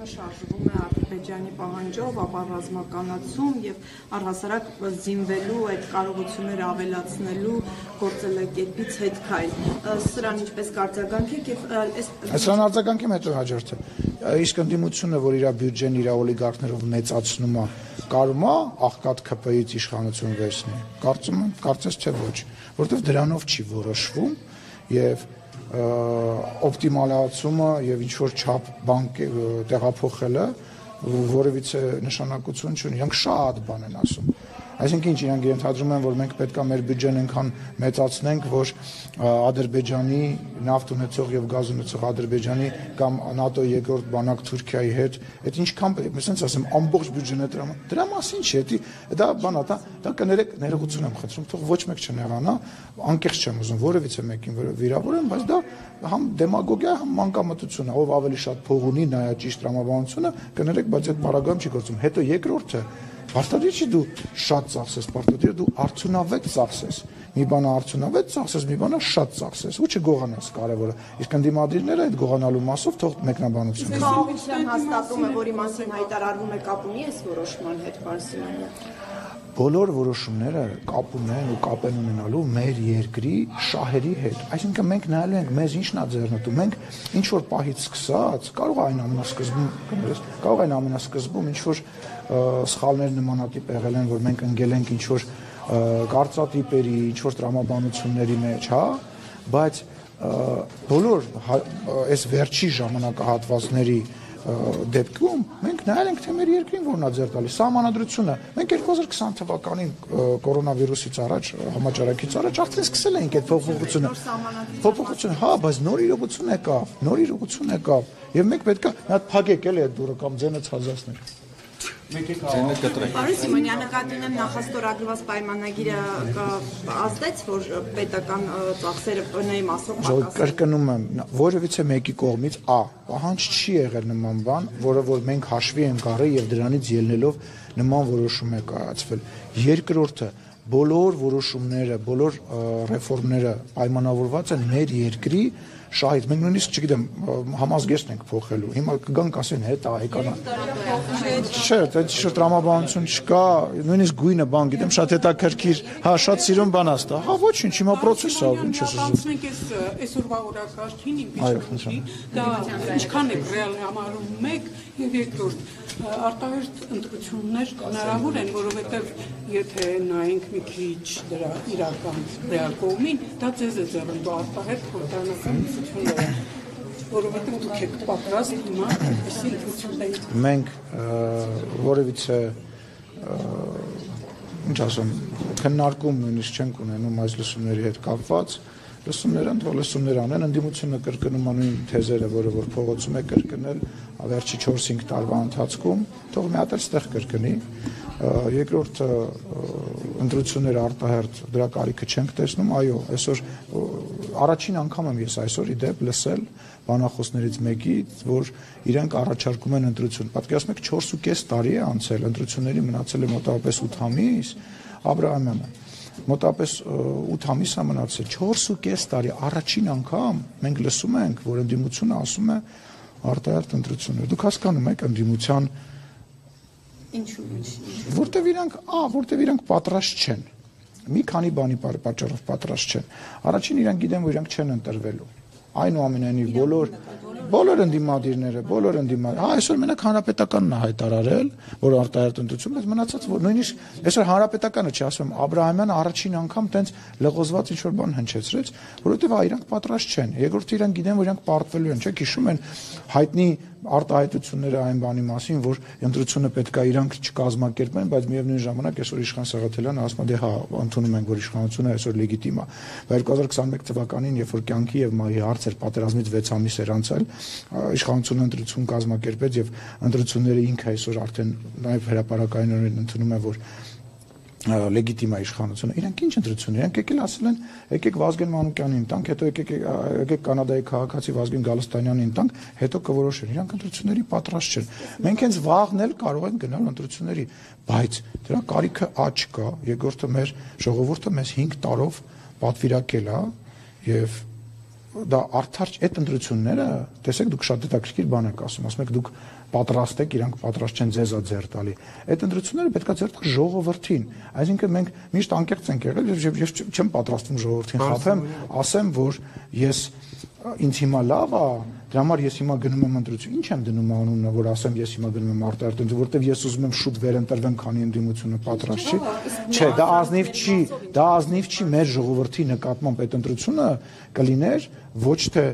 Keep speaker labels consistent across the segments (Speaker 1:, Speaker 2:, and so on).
Speaker 1: Ընտրությունը շարժվում է Ադրբեջանի պահանջով, ապա ռազմականացում եւ առհասարակ զինվելու այդ կարողությունները ավելացնելու գործելակերպից հետքայլ։ Սրան ինչպես կարձագանքեք եւ
Speaker 2: Սրան արձագանքի մեծ հաջորդը։ Իսկ ընդդիմությունը, որ իր բյուջեն իր օլիգարխներով մեծացնում է, կարում է աղքատ ԿՊ-ից իշխանություն վերցնի։ Կարծես թե ոչ, որովհետեւ դրանով չի որոշվում եւ օպտիմալացումը եւ ինչ որ չափ բանկ տեղափոխելը որևիցե նշանակություն չունի, իրանք շատ բան են ասում։ Այսինքն ինչ իրանք ենթադրում են, որ մենք պետք է մեր բյուջեն այնքան մեծացնենք, որ Ադրբեջանի նավթ ունեցող եւ գազ ունեցող Ադրբեջանի կամ ՆԱՏՕ երկրորդ բանակ Թուրքիայի հետ, այդ ինչքան պետք է, ասենց ասեմ, ամբողջ բյուջեն է դրա մասին չէ, դա բան է, դա կներեք ներողություն եմ խնդրում, թող ոչ մեկ չնեղանա, անկեղծ չեմ ուզում որևիցե մեկին վիրավորեմ, բայց դա համ դեմագոգիա, համ մանկամտություն է, ով ավելի շատ փող ունի, նայա ճիշտ տրամաբանությունը, կներեք, բայց այդ բառագայում չի գործում։ Հետո երկրորդը Պարտադիր չի դու շատ ծախսես, պարտադիր դու արդյունավետ ծախսես։ Մի բանը արդյունավետ ծախսես, մի բանը շատ ծախսես, ու չգողանաս կարևորը։ Իսկ ընդդիմադիրները այդ գողանալու մասով թող մեկնաբանություն։
Speaker 1: Խաղաղության հաստատումը, որի մասին հայտարարվում է, կապ ունի այս որոշման հետ, Պարսիմյանը։
Speaker 2: Բոլոր որոշումները կապ ունեն ու կապ են ունենալու մեր երկրի շահերի հետ։ Այսինքն մենք նայելու ենք մեզ ինչն է ձեռնտու։ Մենք ինչ որ պահից սկսած, կարող է այն ամենասկզբում ինչ որ սխալներ նմանատիպ եղել են, որ մենք ընկել ենք ինչ որ կարծատիպերի, ինչ որ տրամաբանությունների մեջ, հա, բայց բոլոր այս վերջի ժամանակահատվածների դեպքում մենք նայել ենք թե մեր երկրին որն է ձեռ տալիս սահմանադրությունը մենք 2020 թվականին կորոնավիրուսից առաջ համաճարակից առաջ արդեն սկսել էինք այդ փոփոխությունը հա բայց նոր իրողություն եկավ եւ մենք պետք է մի հատ փակեք էլի այդ դուրը կամ ձենը ցածրացնել
Speaker 1: Պարոն Սիմոնյանը կատինեն նախաստորագրված պայմանագիրը ազդեց, որ պետական ծախսերը բնայի մասով պակասեն։
Speaker 2: Կրկնում եմ, որևիցե մեկի կողմից պահանջ չի եղել նման բան, որը որ մենք հաշվի ենք առել եւ դրանից ելնելով նման որոշում է կայացվել։ Երկրորդը բոլոր որոշումները, բոլոր ռեֆորմները պայմանավորված են մեր երկրի շահից, մենք նույնիսկ չգիտեմ համազգեստն ենք փոխելու, հիմա կգանք ասեն հետ հայկանա, չէ, այդ շուտ տրամաբանություն չկա, նույնիսկ գույնը բան գիտեմ, շատ հետաքրքիր, հա, շատ սիրուն բան աստ, հա, ոչինչ, հիմա պրոցես է, ինչ ես ուզում։
Speaker 3: Անցնենք այսօրվա օրակարգին, impeachment-ի, դա ինչքան է ռեալ համարում մեկ եւ երկրորդ արտահերթ ընտրություններ հնարավոր են, որովհետեւ եթե նայենք մի քիչ դրա իրական ռեալ կողմին, դա ձեզ է ձեռնտու արտահերթ խորհրդարանական ընտրությունները, որովհետեւ դուք եք պատրաստ հիմա այս ընտրություններին։
Speaker 2: Մենք որևիցե ինչ ասեմ, քննարկում նույնիսկ չենք ունենում այս լսումների հետ կապված լսումներ անեն, ընդդիմությունը կրկնում է նույն թեզերը, որը որ փողոցում է կրկնել վերջի 4-5 տարվա ընթացքում, թող մի հատ էլ ստեղ կրկնի, երկրորդը ընտրությունները արտահերթ դրա կարիքը չենք տեսնում, այո, այսօր առաջին անգամ եմ ես այսօր իդեպ լսել բանախոսներից մեկից, որ իրենք առաջարկում են ընտրություն, պատկերացնեք 4.5 տարի է անցել, ընտրությունների մնացել է մոտավորապես 8 ամիս, Աբրահամյանը մոտապես 8 ամիս է մնացել 4.5 տարի առաջին անգամ մենք լսում ենք, որ ընդդիմությունը ասում է արտահերթ ընտրություններ։ Դուք հասկանում եք ընդդիմության
Speaker 1: Ինչու՞
Speaker 2: որտեվ իրանք պատրաստ չեն։ Մի քանի բանի պատճառով պատրաստ չեն։ Առաջին իրանք գիտեն, որ իրանք չեն ընտրվելու։ Այնուամենայնիվ բոլոր ընդդիմադիրները, այսօր մենակ հանրապետականն է հայտարարել, որ արտահերթ ընտրություն, բայց մնացած որ նույնիսկ այսօր հանրապետականը չի ասում, Աբրահամյանը առաջին անգամ տենց լղոզված ինչ-որ բան հնչեցրեց, որովհետև իրանք պատրաստ չեն։ Երկրորդը իրանք գիտեն, որ իրանք պարտվելու են, չէ՞, հիշում են հայտնի արտահայտությունները այն բանի մասին, որ ընտրությունը պետք է իրանք չկազմակերպեն, բայց միևնույն ժամանակ այսօր Իշխան Սաղաթելյանը ասում է, դե հա, ընդունում ենք, որ իշխանությունը այսօր լեգիտիմ է։ 2021 թվականին, երբ որ կյանքի եւ մահի հարց էր, պատերազմից 6 ամիս էր անցել, իշխանությունը ընտրություն կազմակերպեց եւ ընտրությունները ինքը այսօր արդեն նաեւ հրապարակայինորեն ընդունում է, որ լեգիտիմ է իշխանությունը։ Իրանք ինչ ընտրություն, իրանք եկել ասել են, եկեք Վազգեն Մանուկյանին տանք, հետո եկեք Կանադայի քաղաքացի Վազգեն Գալստանյանին տանք, հետո կորոշեն։ Իրանք ընտրությունների պատրաստ չեն։ Մենք հենց վաղն էլ կարող ենք գնալ ընտրությունների, բայց դրա կարիքը չկա։ Երկրորդը մեր ժողովուրդը մեզ 5 տարով պատվիրակել է եւ դա արդար այդ ընտրությունները, տեսեք դուք շատ հետաքրքիր բան եք ասում եք դուք պատրաստ եք, իրանք պատրաստ չեն ձեզ ձեռ տալի։ Այդ ընտրությունները պետք է ձեռ տալ ժողովրդին։ Այսինքն մենք միշտ անկեղծ ենք եղել եւ ես չեմ պատրաստվում ժողովրդին խաբեմ, ասեմ, որ ես ինձ հիմա լավ է, դրա համար ես հիմա գնում եմ ընտրություն։ Ինչ եմ դնում անունը, որ ասեմ ես հիմա գնում եմ արտահայտություն, որովհետեւ ես ուզում եմ շուտ վերընտրվեմ, քանի ընդդիմությունը պատրաստ չի։ Չէ, դա ազնիվ չի մեր ժողովրդի նկատմամբ այդ ընտրությունը կլիներ ոչ թե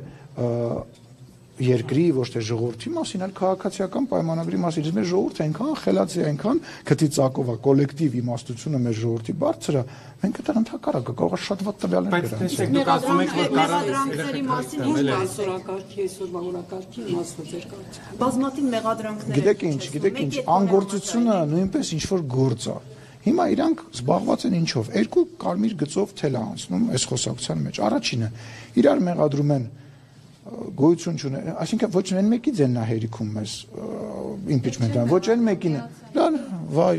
Speaker 2: երկրի, ոչ թե ժողովրդի մասին, այլ քաղաքացիական պայմանագրի մասին։ Մեր ժողովուրդը այնքան խելացի, այնքան քթիծակով է, կոլեկտիվ իմաստությունը մեր ժողովրդի բարձր է, մենք դա ընդհակառակը կարող է շատ վատ տվյալներ
Speaker 4: գրել։ Բայց դուք ասում եք, որ
Speaker 3: մեղադրանքների մասին ինչ ասորակարգի այսօրվա օրակարգի իմաստը ձեր կարծիքով։
Speaker 1: Բազմաթիվ մեղադրանքներ։
Speaker 2: Գիտեք ինչ, անգործությունը նույնպես ինչ որ գործ է։ Հիմա իրանք զբաղված են ինչով։ Երկու կարմիր գծով թել է անցնում այս խոսակցության մեջ։ Առաջինը իրար մեղադրում են գոյություն չունի, այսինքն ոչ այն մեկի ձեն նա հերիքում մեզ impeachment-ը, ոչ այն մեկին, վայ,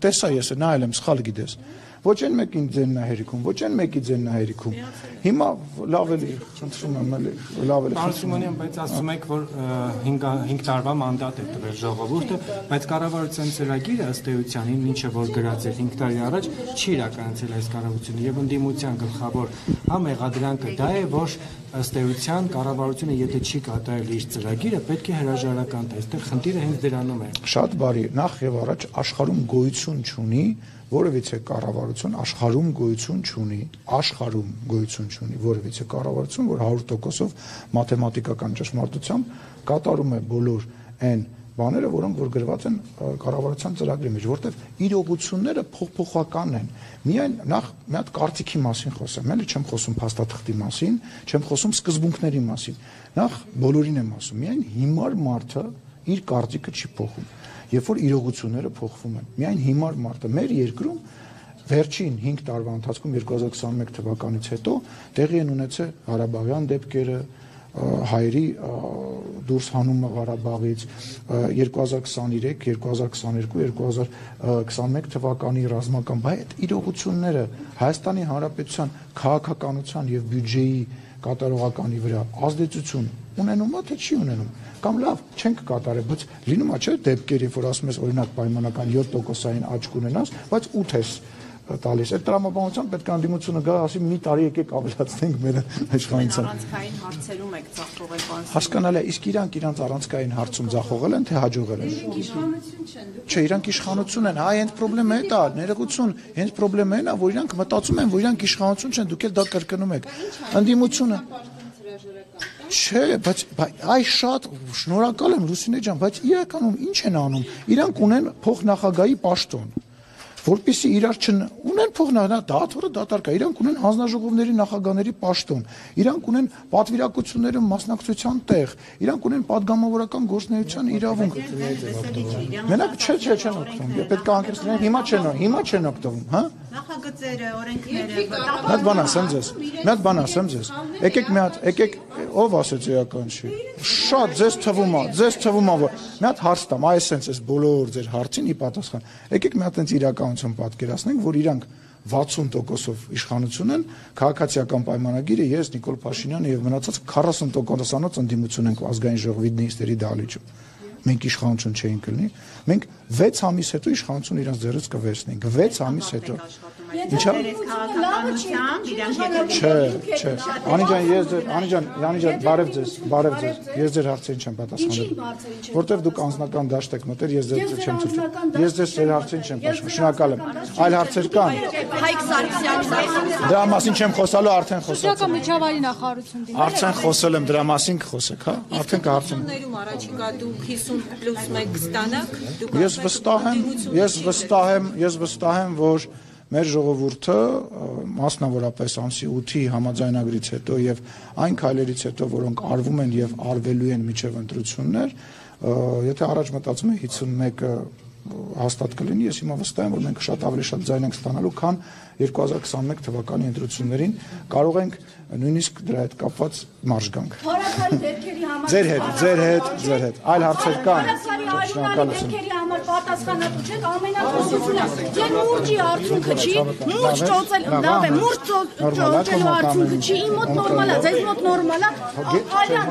Speaker 2: տեսա ես, նայել եմ, սխալ գիտես, ոչ այն մեկին ձեն նա հերիքում, ոչ այն մեկի ձեն նա հերիքում, հիմա լավ էլի, խնդրում եմ էլի, լավ էլի։
Speaker 4: Պարոն Սիմոնյան, բայց ասում եք, որ 5 տարվա մանդատ է տվել ժողովուրդը, բայց կառավարության ծրագիրը ըստ էության, ինչը որ գրած էր 5 տարի առաջ, չի իրականացել այս կառավարությունը եւ ընդդիմության գլխավոր մեղադրանքը դա է, որ ըստ էության կառավարությունը եթե չի կատարել իր ծրագիրը, պետք է հրաժարական տա։ Այստեղ խնդիրը հենց դրանում է։
Speaker 2: Շատ բարի, նախ եւ առաջ աշխարհում գոյություն չունի որևիցե կառավարություն, աշխարհում գոյություն չունի որևիցե կառավարություն, որ 100%-ով մաթեմատիկական ճշմարտությամբ կատարում է բոլոր այն բաները, որոնք որ գրված են կառավարության ծրագրի մեջ, որտեղ իրողությունները փոփոխական են։ Միայն նախ մի հատ կարծիքի մասին խոսեմ, էլի չեմ խոսում փաստաթղթի մասին, չեմ խոսում սկզբունքների մասին։ Նախ բոլորին եմ ասում, միայն հիմար մարդը իր կարծիքը չի փոխում, երբ որ իրողությունները փոխվում են։ Միայն հիմար մարդը մեր երկրում վերջին 5 տարվա ընթացքում 2021 թվականից հետո տեղի են ունեցել Ղարաբաղյան դեպքերը, հայերի դուրս հանումը Ղարաբաղից 2023, 2022, 2021 թվականի ռազմական այդ իրողությունները Հայաստանի Հանրապետության քաղաքականության եւ բյուջեի կատարողականի վրա ազդեցություն ունենում է թե չի ունենում կամ լավ չենք կատարել, բայց լինում է չէ դեպքեր, երբ որ ասում ես օրինակ պայմանական 7%-ային աճ կունենաս, բայց 8 ես տալիս։ Այդ տրամաբանությամբ պետք է անդիմությունը գա, ասի մի տարի եկեք ավելացնենք մեր իշխանության։
Speaker 1: Առանցքային հարցերում եք ձախողել բան։
Speaker 2: Հասկանալի է, իսկ իրանք առանցքային հարցում ձախողել են թե հաջողել են։
Speaker 5: Իշխանություն չեն դուք։
Speaker 2: Չէ, իրանք իշխանություն են, հենց պրոբլեմը է դա, ներողություն, հենց պրոբլեմը է, որ իրանք մտածում են, որ իրանք իշխանություն չեն, դուք էլ դա կրկնում եք։ Ընդդիմությունը Չէ, բայց այ շատ շնորհակալ եմ Լուսինե ջան, բայց իրականում ինչ են անում։ Իրանք ունեն փոխնախագահի պաշտոն, որպեսզի իրար ունեն փոխնախագահ, դաթորը դատարկա, իրանք ունեն հանձնաժողովների նախագահների պաշտոն, իրանք ունեն պատվիրակությունների մասնակցության տեղ, իրանք ունեն падգամավորական գործունեության իրավունք։ Մենակ չեն օգտվում։ Պետք է անկեղծ հիմա չեն օգտվում, հա։
Speaker 1: Նախագծերը, օրենքները,
Speaker 2: Մի հատ բան ասեմ ձեզ։ Եկեք ով ասեց էական չի։ Շատ ձեզ թվում է, որ մի հատ հարց տամ, այսպես էս բոլոր ձեր հարցին ի պատասխան։ Եկեք մի հատ այնց իրականություն պատկերացնենք, որ իրանք 60%-ով իշխանություն են, քաղաքացիական պայմանագիրը ես Նիկոլ Փաշինյանը եւ մնացած 40%-անոց ընդդիմություն ենք ազգային ժողովի նիստերի դահլիճում։ Մենք իշխանություն չէինք լինի, մենք 6 ամիս հետո իշխանություն իրանց ձեռից կվերցնենք, 6 ամիս հետո։ Ինչա՞։ Չէ։ Անիջան, բարև ձեզ, ես ձեր հարցերին չեմ պատասխանել, որտեվ դուք անձնական դաշտ եք մտել, ես ձեզ չեմ ցույց։ Ես ձեր հարցերին չեմ պատասխանում, շնորհակալ եմ։ Այլ հարցեր կան։
Speaker 5: Հայկ Սարգսյանը
Speaker 2: Դրա մասին չեմ խոսալու, արդեն խոսացի։
Speaker 5: Շրջակա միջավայրի նախարարություն դիմել։
Speaker 2: Արդեն խոսել եմ, դրա մասին կխոսեք, հա։ Արդեն կհարցեմ։
Speaker 6: Առաջիկա դուք 50+1 ստանաք, դուք
Speaker 2: Ես վստահ եմ, որ մեր ժողովուրդը մասնավորապես ամսի 8-ի համաձայնագրից հետո եւ այն քայլերից հետո, որոնք արվում են եւ արվելու են միջև ընտրություններ, եթե առաջ մտածում է 51-ը հաստատ կլինի, ես հիմա վստահ եմ, որ մենք շատ ավելի շատ ձայն ենք ստանալու, քան 2021 թվականի ընտրություններին կարող ենք նույնիսկ դրա հետ կապված մարժ գանք։
Speaker 5: Ձեր հետ,
Speaker 2: այլ հարցեր կան։
Speaker 5: դեպքերի համար պատասխան պատասխանատու չեք ամենախոսությունը։ Ձեր մուրճի արդյունքը չի, մուրճ ծոցել, լավ է, մուրճ ծոցելու արդյունքը չի, իմ մոտ նորմալ է, ձեզ մոտ նորմալ է, այլան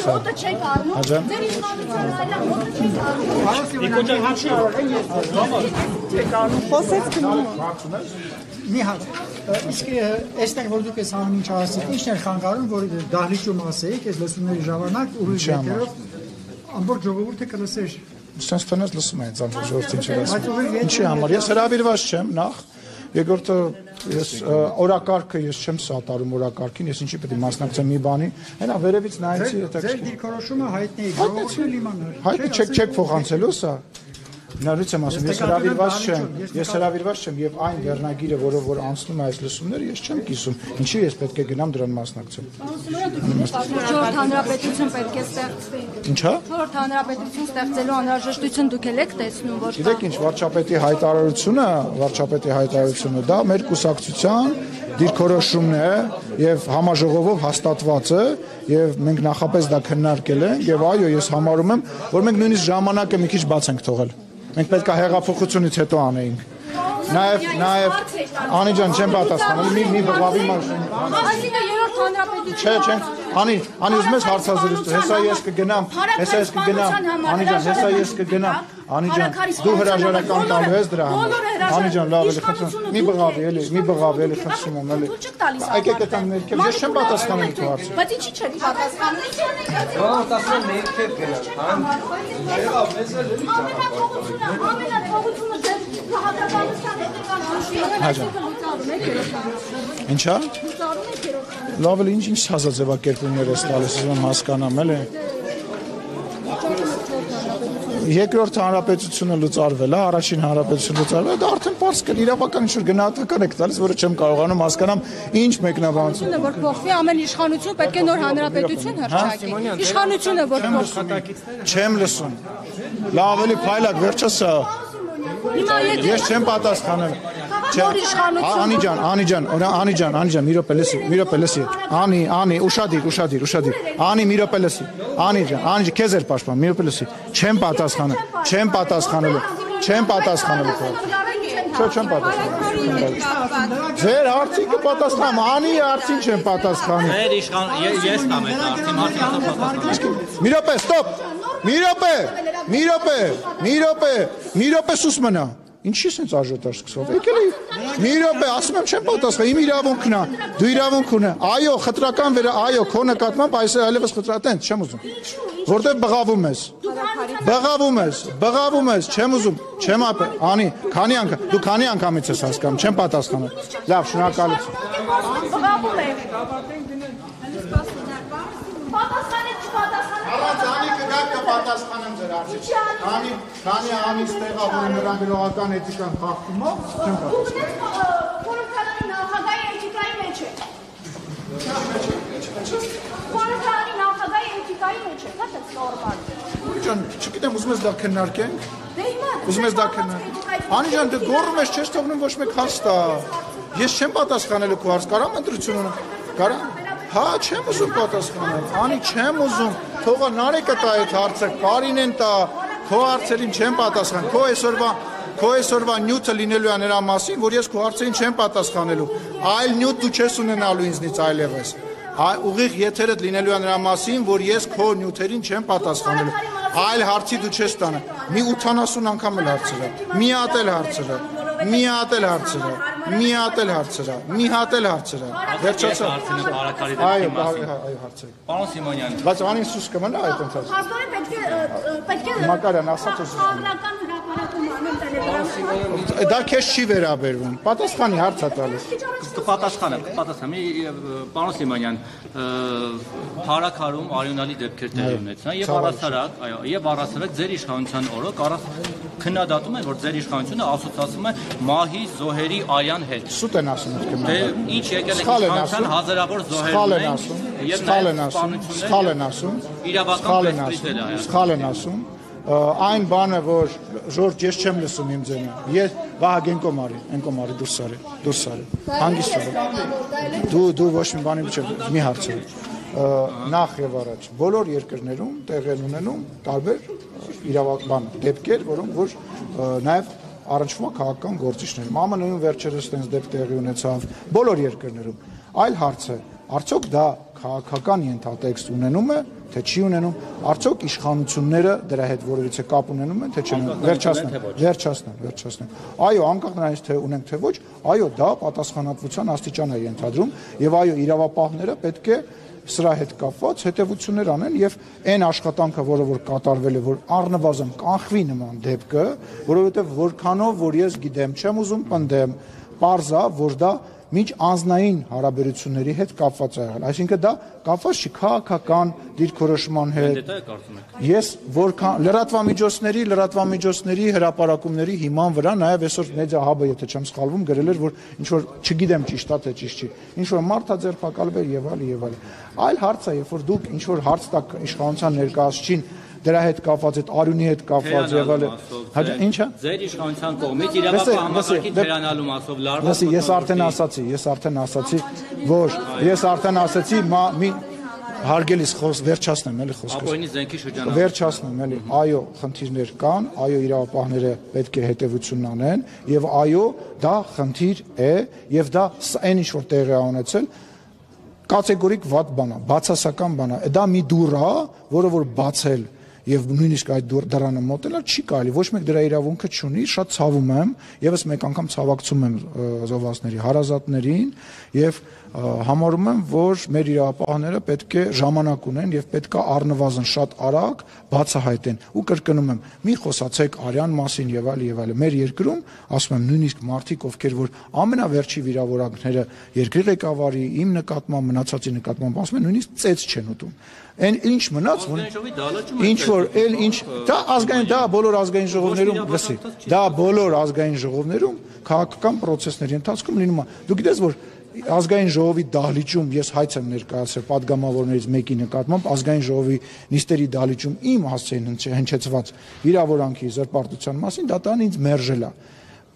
Speaker 5: հոտը չեք առնում, ձեր իշխանության այլան հոտը չեք առնում։
Speaker 1: Խոսեց գնում։
Speaker 7: Մի հատ, իսկ այստեղ որ դուք ես անում ինչ ասեցիք, ի՞նչն էր խանգարում, որ դահլիճում ասեիք, այս լսումների ժամանակ ուրիշ դերով ամբողջ ժողովուրդը կլսեր։
Speaker 2: Սենց տնես լսում են ցանկը ժողովրդին չլսում։ Ինչի համար ես հրավիրված չեմ նախ, երկրորդը ես օրակարգը ես չեմ սատարում օրակարգին, ես ինչի պետք է մասնակցեմ մի բանի, հենա վերևից նայեցի հետաքրքիր։
Speaker 7: Ձեր դիրքորոշումը հայտնի է, ժողովուրդը լիմանար։
Speaker 2: Հայտնի չեք փոխանցելու սա։ Նորից եմ ասում, ես հրավիրված չեմ եւ այն վերնագիրը, որով որ անցնում է այս լսումները, ես չեմ կիսում։ Ինչի ես պետք է գնամ դրան մասնակցեմ։
Speaker 5: Չորրորդ հանրապետություն պետք է ստեղծվի։
Speaker 2: Ինչա՞։
Speaker 5: Չորրորդ հանրապետություն ստեղծելու անհրաժեշտություն դուք եք տեսնում, որ
Speaker 2: Գիտեք ինչ, վարչապետի հայտարարությունը դա մեր կուսակցության դիրքորոշումն է եւ համաժողովով հաստատված է եւ մենք նախապես դա քննարկել ենք եւ այո, ես համարում եմ, որ մենք նույնիսկ ժամանակը մի քիչ բաց ենք թողել։ Մենք պետք է հեղափոխությունից հետո անեինք։ Նաեւ Անի ջան, չեմ պատասխանել, մի բղավի մաշին։
Speaker 5: Այսինքն երրորդ հանրապետություն։
Speaker 2: Չէ, Անի ուզում ես հարցազրույց, հեսա ես կգնամ, Անի ջան, հեսա ես կգնամ, Անի ջան, դու հրաժարական տալու ես դրա համար։ Անի ջան, լավ էլի, խնդրում, մի բղավի էլի, խնդրում եմ էլի։ Եկեք այդտեղ ներքև, ես չեմ պատասխանել քո հարցին։
Speaker 5: Բայց ինչի՞ չեք պատասխանում։ Ամենաթողությունը ձեր հաղորդականության հետևանքն
Speaker 2: Ինչա՞։ Լավ էլ ինչ հազաձևակերպումներ ես տալիս, ուզում հասկանամ էլի։ Երկրորդ հանրապետությունը լուծարվել է, առաջին հանրապետությունը լուծարվել է, դա արդեն պարզ կը իրավական ինչ-որ գնահատական եք տալիս, որը չեմ կարողանում հասկանամ ինչ մեկնաբանություն։
Speaker 5: Որ փոխվի ամեն իշխանություն պետք է նոր հանրապետություն հռչակի։ Իշխանությունը որ փոխվի։
Speaker 2: Չեմ լսում։ Լավ էլի փայլակ վերջս է։ Ես չեմ պատասխանել։ Անի ջան, մի րոպե լսի։ Անի, ուշադիր։ Անի, մի րոպե լսի։ Անի ջան, քեզ էր պաշտպան, մի րոպե լսի։ Չեմ պատասխանելու։ Չեմ պատասխանելու։ Ձեր հարցին կպատասխանեմ, Անի հարցին չեմ պատասխանում։
Speaker 8: Ես կամ այդ հարցին
Speaker 2: Մի րոպե, ստոպ։ Մի րոպե սուս մնա։ Ինչի՞ սենց աժոտաժ սկսով։ Եկել է։ Մի րոպե, ասում եմ չեմ պատասխան, իմ իրավունքն է։ Դու իրավունք ունես։ Այո, խտրական այո, քո նկատմամբ այս այլևս խտրատեն, չեմ ուզում։ Որտեղ բղավում ես, չեմ ուզում, չեմ ապե։ Անի, դու քանի անգամից ես հասկանում, չեմ պատասխանել։ Լավ, շնորհակալություն։
Speaker 5: Բղավում եք։ Պատասխանեք,
Speaker 2: Առանց Անի կգաք կպատասխանեմ ձեր հարցին։ Քանի Անից տեղա, որ նրան գրողական էթիկան խախտում է, չեմ պատասխանում։
Speaker 5: Խորհրդարանի նախագահի էթիկայի մեջ է։ Խորհրդարանի նախագահի էթիկայի մեջ է, դա նորմալ։
Speaker 2: Ջան, չգիտեմ, ուզում ես դա քննարկենք։
Speaker 5: Դե հիմա
Speaker 2: Ուզում ես դա քննարկենք։ Անի ջան, դու գոռում ես, չես թողնում ոչ մեկ հարց տա։ Ես չեմ պատասխանելու քո հարց, կարամ ընտրություն ունեմ։ Կարամ։ Հա, չեմ ուզում պատասխանել։ Անի, չեմ ուզում։ Թողա Նարեկը տա այդ հարցը, Կարինեն տա։ Քո հարցերին չեմ պատասխան։ Քո այսօրվա նյութը լինելու է նրա մասին, որ ես քո հարցերին չեմ պատասխանելու։ Այլ նյութ դու չես ունենալու ինձնից այլևս։ Ուղիղ եթերդ լինելու է նրա մասին, որ ես քո նյութերին չեմ պատասխանելու։ Այլ հարցի դու չես տանը։ Մի 80 անգամ էլ հարցրա։ Մի հատ էլ հարցրա։ Վերջացա։ Այո, հարցրեք։
Speaker 8: Պարոն Սիմոնյան,
Speaker 2: բայց Անին սուս կմնա այդ ընթացքում։
Speaker 5: Հասկանում պետք է
Speaker 2: Մակարյան, ասած ես։
Speaker 5: հանրական հրապարակում անեմ տելեգրամում։
Speaker 2: Դա քեզ չի վերաբերվում։ Պատասխանի հարց է տալիս։
Speaker 8: կպատասխանեմ։ Պարոն Սիմոնյան, Փարաքարում արյունալի դեպքեր տեղի ունեցան եւ առասարակ ձեր իշխանության օրը քննադատում են, որ ձեր իշխանությունը ասոցացվում է մահի զոհերի արյան հետ։
Speaker 2: Սուտ են ասում այդ կմնա։
Speaker 8: Դե ինչ եկել է իշխանության հազարավոր զոհերներ եւ
Speaker 2: սխալ են ասում։
Speaker 8: Իրավական պերսպեկտիվա է։
Speaker 2: Սխալ են ասում։ Այն բանը, որ Ժորժ ես չեմ լսում իմ ձենը։ Ես Վահագեն կոմարի դուրս արի։ Հանգիստ ո։ Դու ոչ մի բանի չեմ, մի հարցրու։ Նախ եւ առաջ բոլոր երկրներում տեղ են ունենում տարբեր իրավական դեպքեր, որոնք որ նաև առնչվում է քաղաքական գործիչների։ ԱՄՆ-ում վերջերս այդպես դեպք տեղի ունեցավ բոլոր երկրներում։ Այլ հարց է, արդյոք դա քաղաքական ենթատեքստ ունենում է, թե չի ունենում, արդյոք իշխանությունները դրա հետ որևիցե կապ ունենում են, թե չեն։ Վերջացնեմ։ Այո, անկախ նրանից թե ունենք թե ոչ, այո, դա պատասխանատվության աստիճան է ենթադրում, եւ այո, իրավապահները պետք է սրա հետ կապված հետևություններ անեն եւ այն աշխատանքը, որը որ կատարվել է, որ առնվազն կանխվի նման դեպքը, որովհետեւ որքանով որ ես գիտեմ, չեմ ուզում պնդեմ, պարզա, որ դա միջ անձնային հարաբերությունների հետ կապված է եղել, այսինքն դա կապված չի քաղաքական դիրքորոշման հետ։ Ես որքան լրատվամիջոցների հրապարակումների հիման վրա նաև այսօր մեդիա հաբը, եթե չեմ սխալվում, գրել էր, որ ինչ որ չգիտեմ ճիշտ է թե ճիշտ չի, ինչ որ մարդա ձերբակալվել եւ այլ։ Այլ հարց է, երբ որ դուք ինչ որ հարց տակ իշխանության ներկայացուցիչին դրա հետ կապված այդ արյունի հետ կապված եւ այլ ինչա
Speaker 8: ձեր իշխանության կողմից իրավապահ համակարգի թերանալու մասով լարված
Speaker 2: ես արդեն ասացի ոչ ես արդեն ասացի մի հարգելիս վերջացնեմ էլի խոսքը
Speaker 8: ապօրինի զենքի շրջանառություն
Speaker 2: վերջացնեմ էլի այո խնդիրներ կան այո իրավապահները պետք է հետևություն անեն եւ այո դա խնդիր է եւ դա այն ինչ որ տեղի է ունեցել կատեգորիկ վատ բան է բացասական բան է դա մի դուռ է որը որ բացել եւ նույնիսկ այդ դրանը մոտելա չի կարելի ոչ մեկ դրա իրավունքը չունի շատ ցավում եմ եւս մեկ անգամ ցավակցում եմ զոհվածների հարազատներին եւ համարում եմ որ մեր իրավապահները պետք է ժամանակ ունեն եւ պետք է առնվազն շատ արագ բացահայտեն ու կրկնում եմ մի խոսացեք արյան մասին եւ այլ մեր երկրում ասում եմ նույնիսկ մարդիկ ովքեր որ ամենավերջի վիրավորանքները երկրի ղեկավարի իմ նկատմամբ մնացածի նկատմամբ ասում են նույնիսկ ծեծ չեն ուտում Այն ինչ մնաց ինչ որ էլ ինչ դա ազգային դա բոլոր ազգային ժողովներում լսի դա բոլոր ազգային ժողովներում քաղաքական process-ների ընթացքում լինում է դու գիտես որ ազգային ժողովի դահլիճում ես հայց եմ ներկայացրել падգամավորներից մեկի նկատմամբ ազգային ժողովի նիստերի դահլիճում իմ հասցեին հնչեցված վիրավորանքի զրպարտության մասին դա տան ինձ մերժել է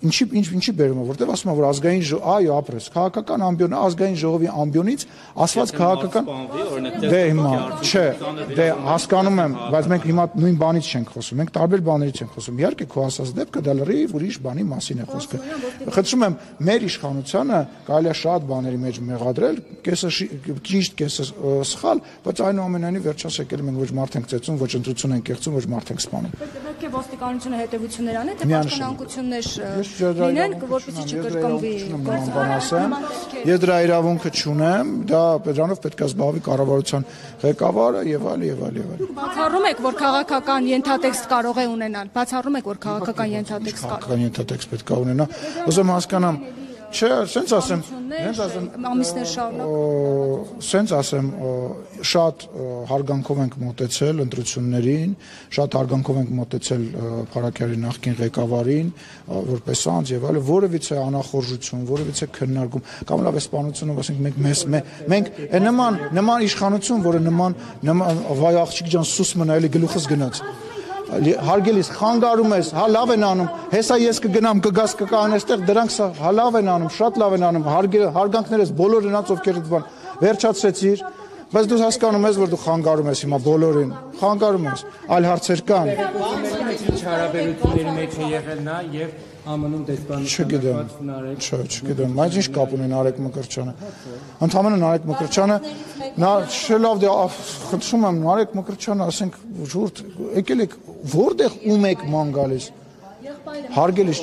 Speaker 2: Ինչի բերում է, որտեվ ասում է, որ ազգային այո, ապրես, քաղաքական ամբիոնը ազգային ժողովի ամբիոնից ասված քաղաքական դե հիմա, չէ, դե հասկանում եմ, բայց մենք հիմա նույն բանից չենք խոսում, մենք տարբեր բաներից ենք խոսում։ Իհարկե քո ասած դեպքը դա լրիվ ուրիշ բանի մասին է խոսքը։ Խնդրում եմ, մեր իշխանությունը կարելի է շատ բաների մեջ մեղադրել, կեսը ճիշտ, կեսը սխալ, բայց այնուամենայնիվ վերջաս եկել մենք ոչ մարդ ենք ծեծում, ոչ ընտրություն ենք կեղծում, ոչ մարդ ենք սպանում։
Speaker 5: Պետք է ոստիկանությունը հետևություններ անի, թե պաշտպանություններ լինեն, որպեսզի չկրկնվի գործը։
Speaker 2: Ես դրա իրավունքը չունեմ, դա Պետրանով պետք է զբաղվի կառավարության ղեկավարը եւ այլ։
Speaker 5: Բացառում եք, որ քաղաքական ենթատեքստ կարող է ունենալ։ Բացառում եք, որ քաղաքական ենթատեքստ կարող։
Speaker 2: Քաղաքական ենթատեքստ պետք է ունենա։ Ուզում հասկանամ Չէ, սենց ասեմ,
Speaker 5: ամիսներ շարունակ։
Speaker 2: Սենց ասեմ, շատ հարգանքով ենք մոտեցել ընտրություններին, շատ հարգանքով ենք մոտեցել Փարաքյալի նախկին ղեկավարին, որպես անձ եւ այլն, որևիցե անախորժություն, որևիցե քննարկում, կամ լավ է սպանությունով, ասենք մենք նման իշխանություն, որը նման վայ աղջիկ ջան սուս մնա, էլի գլուխս գնաց։ Հարգելիս խանգարում ես, հա լավ են անում, հեսա ես կգնամ կգաս կկան այստեղ դրանք սա հա լավ են անում, շատ լավ են անում, հարգանքներս բոլոր նրանց ովքեր այդ բան վերջացրեցիր, բայց դու հասկանում ես, որ դու խանգարում ես հիմա բոլորին, խանգարում ես, այլ հարցեր կան։
Speaker 4: Ինչ հարաբերությունների մեջ է եղել նա եւ ԱՄՆ-ում դեսպանության
Speaker 2: Չգիտեմ, բայց ինչ կապ ունեն Արեգ Մկրտչյանը։ Ընդհանրապես Արեգ Մկրտչյանը նա շելավ դե խնդրում եմ Արեգ Մկրտչյանը, ասենք ժուրդ եկել եք որտեղ ում եք ման գալիս։ Հարգելիս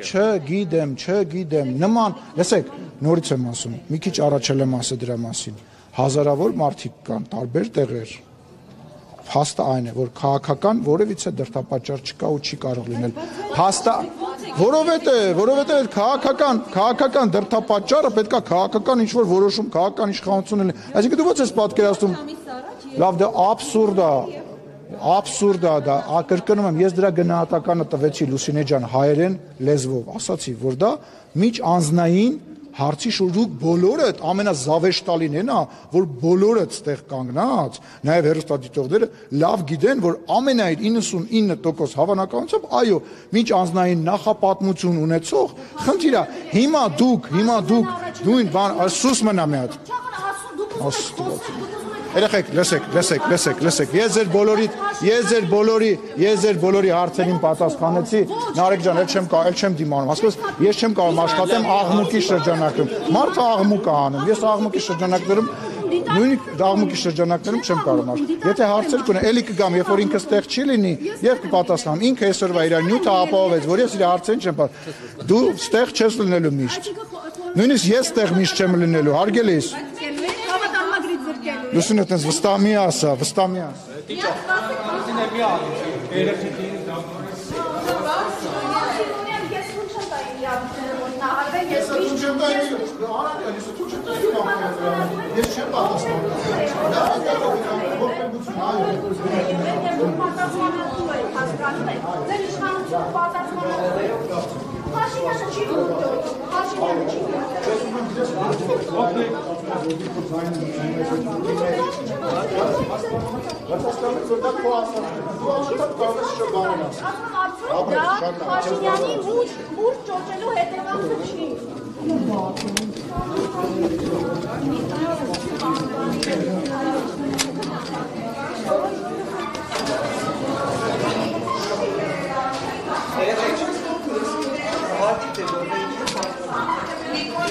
Speaker 2: չգիտեմ, նման, լսեք, նորից եմ ասում, մի քիչ առաջ եմ ասել դրա մասին։ Հազարավոր մարդիկ կան, տարբեր տեղեր։ Փաստը այն է, որ քաղաքական որևիցե դրդապատճառ չկա ու չի կարող լինել։ Փաստը, որովհետև քաղաքական դրդապատճառը պետքա քաղաքական ինչ-որ որոշում, քաղաքական իշխանություն լինի։ Այսինքն դու ո՞նց ես պատկերացնում։ Լավ, դա աբսուրդ է դա, կրկնում եմ, ես դրա գնահատականը տվեցի Լուսինե ջան հայերեն լեզվով, ասացի, որ դա միջ անձնային հարցի շուրջ դուք բոլորդ ամենազավեշտալին են, որ բոլորդ ստեղ կանգնած, նաև հեռուստադիտողները լավ գիտեն, որ ամենայն 99% հավանականությամբ, այո, միջ անձնային նախապատմություն ունեցող խնդիր է։ Հիմա դուք նույն բան, սուս մնա մի հատ։ Երեխեք, լսեք, ես ձեր բոլորի հարցերին պատասխանեցի, Նարեկ ջան, էլ չեմ դիմանում, ասես ես չեմ կարող աշխատեմ աղմուկի շրջանակներում, մարդը աղմուկ է անում, ես աղմուկի շրջանակներում նույնիսկ աղմուկի շրջանակներում չեմ կարող աշխատել, եթե հարցեր կունենա, էլի կգամ, երբ որ ինքը ստեղ չի լինի, եւ կպատասխանեմ, ինքը այսօրվա իր նյութը ապահովեց, որ ես իր հարցերին չեմ պատասխանում, դու ստեղ չես լինելու միշտ, նույնիսկ ես ստեղ միշտ չեմ լինելու, հարգելի ես։ Լուսինը տենց վստահ մի ասա։
Speaker 5: Փաշինյանի մուր ճոճելու հետևանքը չի։
Speaker 9: Նիկոլ,